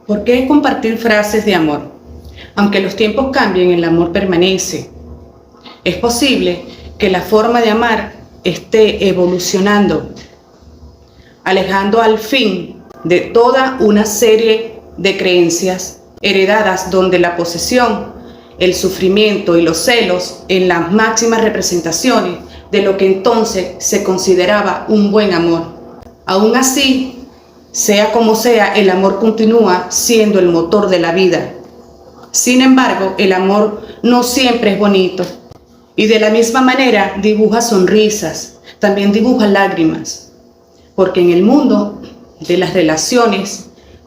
¿Por qué compartir frases de amor? Aunque los tiempos cambien, el amor permanece. Es posible que la forma de amar esté evolucionando, alejando al fin de toda una serie de creencias heredadas donde la posesión, el sufrimiento y los celos en las máximas representaciones de lo que entonces se consideraba un buen amor. Aún así, sea como sea, el amor continúa siendo el motor de la vida. Sin embargo, el amor no siempre es bonito. Y de la misma manera dibuja sonrisas, también dibuja lágrimas. Porque en el mundo de las relaciones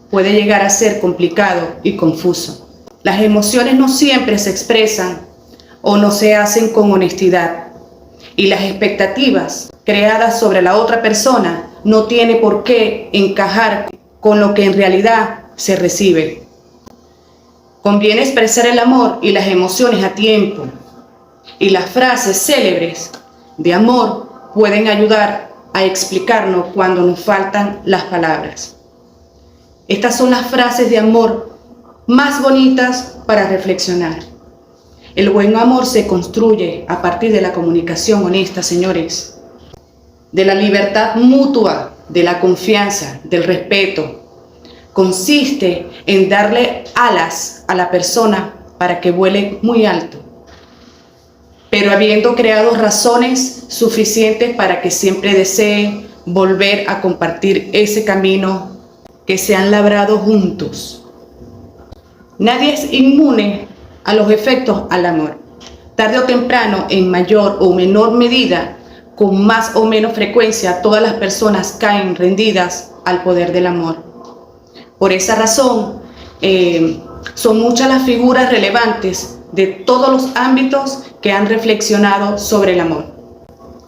puede llegar a ser complicado y confuso. Las emociones no siempre se expresan o no se hacen con honestidad. Y las expectativas creadas sobre la otra persona no tiene por qué encajar con lo que en realidad se recibe. Conviene expresar el amor y las emociones a tiempo. Y las frases célebres de amor pueden ayudar a explicarnos cuando nos faltan las palabras. Estas son las frases de amor más bonitas para reflexionar. El buen amor se construye a partir de la comunicación honesta, señores, de la libertad mutua, de la confianza, del respeto. Consiste en darle alas a la persona para que vuele muy alto, pero habiendo creado razones suficientes para que siempre desee volver a compartir ese camino que se han labrado juntos. Nadie es inmune a los efectos al amor. Tarde o temprano, en mayor o menor medida, con más o menos frecuencia, todas las personas caen rendidas al poder del amor. Por esa razón, son muchas las figuras relevantes de todos los ámbitos que han reflexionado sobre el amor,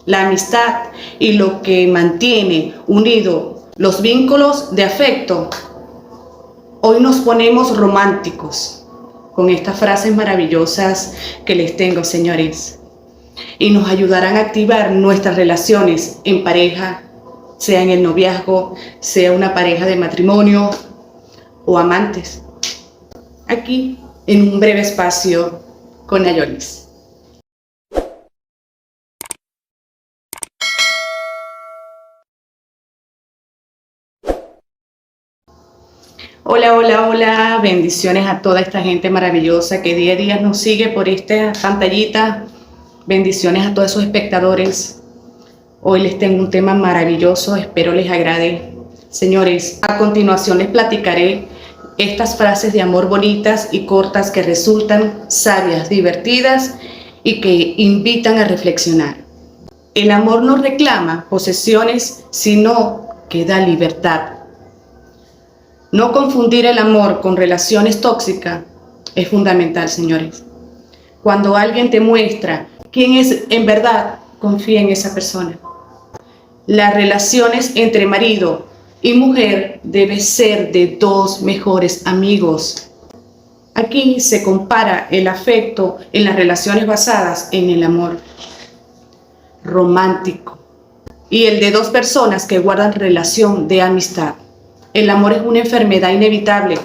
la amistad y lo que mantiene unidos los vínculos de afecto. Hoy nos ponemos románticos con estas frases maravillosas que les tengo, señores, y nos ayudarán a activar nuestras relaciones en pareja, sea en el noviazgo, sea una pareja de matrimonio o amantes. Aquí, en un breve espacio con Ayolis. Hola, hola, hola, bendiciones a toda esta gente maravillosa que día a día nos sigue por esta pantallita. Bendiciones a todos esos espectadores. Hoy les tengo un tema maravilloso, espero les agrade. Señores, a continuación les platicaré estas frases de amor bonitas y cortas que resultan sabias, divertidas y que invitan a reflexionar. El amor no reclama posesiones, sino que da libertad. No confundir el amor con relaciones tóxicas es fundamental, señores. Cuando alguien te muestra quién es en verdad, confía en esa persona. Las relaciones entre marido y mujer deben ser de dos mejores amigos. Aquí se compara el afecto en las relaciones basadas en el amor romántico y el de dos personas que guardan relación de amistad. El amor es una enfermedad inevitable,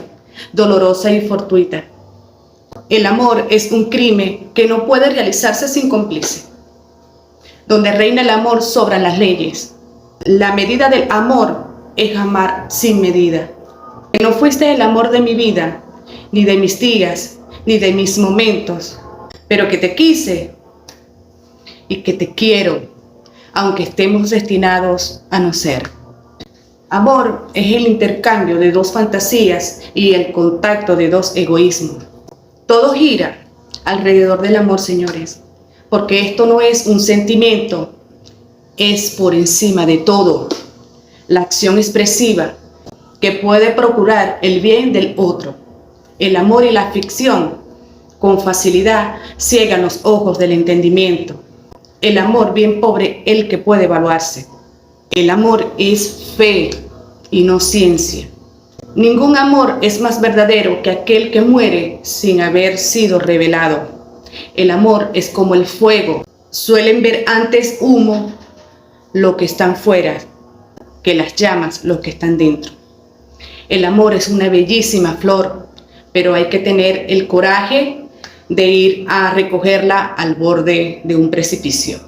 dolorosa y fortuita. El amor es un crimen que no puede realizarse sin cómplice. Donde reina el amor sobran las leyes. La medida del amor es amar sin medida. Que no fuiste el amor de mi vida, ni de mis días, ni de mis momentos, pero que te quise y que te quiero, aunque estemos destinados a no ser. Amor es el intercambio de dos fantasías y el contacto de dos egoísmos. Todo gira alrededor del amor, señores, porque esto no es un sentimiento, es por encima de todo la acción expresiva que puede procurar el bien del otro. El amor y la ficción con facilidad ciegan los ojos del entendimiento. El amor bien pobre el que puede evaluarse. El amor es fe y no ciencia. Ningún amor es más verdadero que aquel que muere sin haber sido revelado. El amor es como el fuego. Suelen ver antes humo lo que están fuera que las llamas lo que están dentro. El amor es una bellísima flor, pero hay que tener el coraje de ir a recogerla al borde de un precipicio.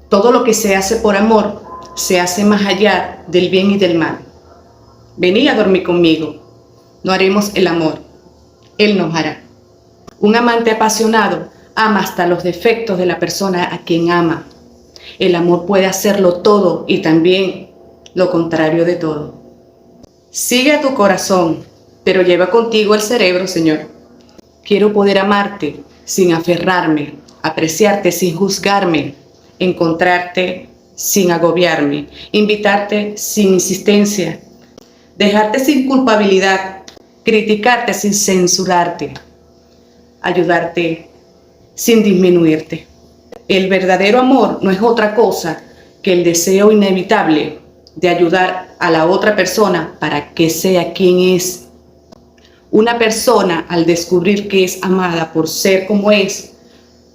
Todo lo que se hace por amor se hace más allá del bien y del mal. Vení a dormir conmigo, no haremos el amor, Él nos hará. Un amante apasionado ama hasta los defectos de la persona a quien ama. El amor puede hacerlo todo y también lo contrario de todo. Sigue a tu corazón, pero lleva contigo el cerebro, Señor. Quiero poder amarte sin aferrarme, apreciarte sin juzgarme, encontrarte sin agobiarme, invitarte sin insistencia, dejarte sin culpabilidad, criticarte sin censurarte, ayudarte sin disminuirte. El verdadero amor no es otra cosa que el deseo inevitable de ayudar a la otra persona para que sea quien es. Una persona, al descubrir que es amada por ser como es,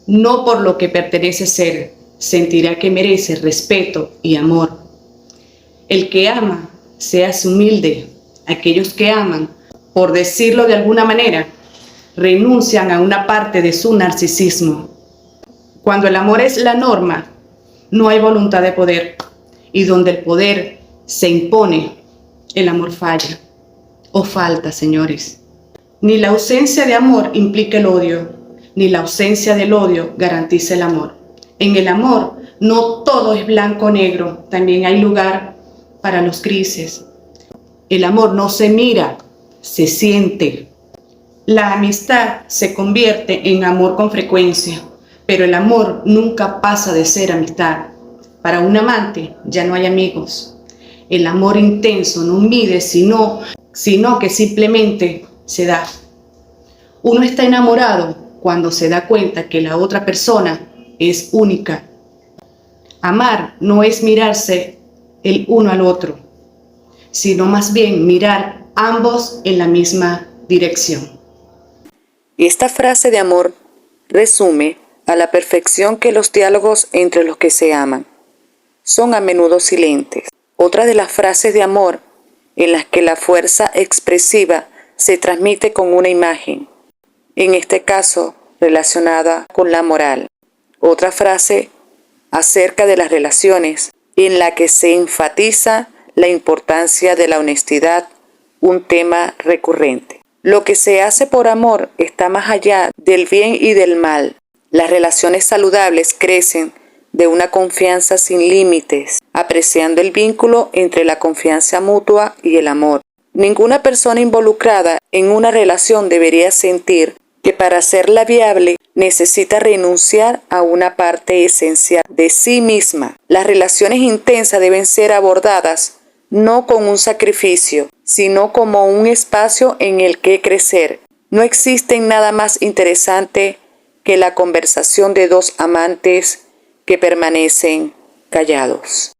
no por lo que pertenece ser, sentirá que merece respeto y amor. El que ama se hace humilde. Aquellos que aman, por decirlo de alguna manera, renuncian a una parte de su narcisismo. Cuando el amor es la norma, no hay voluntad de poder. Y donde el poder se impone, el amor falla. O falta, señores. Ni la ausencia de amor implica el odio, ni la ausencia del odio garantiza el amor. En el amor no todo es blanco o negro, también hay lugar para los grises. El amor no se mira, se siente. La amistad se convierte en amor con frecuencia, pero el amor nunca pasa de ser amistad. Para un amante ya no hay amigos. El amor intenso no mide, sino que simplemente se da. Uno está enamorado cuando se da cuenta que la otra persona es única. Amar no es mirarse el uno al otro, sino más bien mirar ambos en la misma dirección. Esta frase de amor resume a la perfección que los diálogos entre los que se aman son a menudo silentes. Otra de las frases de amor en las que la fuerza expresiva se transmite con una imagen, en este caso relacionada con la moral. Otra frase acerca de las relaciones en la que se enfatiza la importancia de la honestidad, un tema recurrente. Lo que se hace por amor está más allá del bien y del mal. Las relaciones saludables crecen de una confianza sin límites, apreciando el vínculo entre la confianza mutua y el amor. Ninguna persona involucrada en una relación debería sentir que para hacerla viable necesita renunciar a una parte esencial de sí misma. Las relaciones intensas deben ser abordadas no con un sacrificio, sino como un espacio en el que crecer. No existe nada más interesante que la conversación de dos amantes que permanecen callados.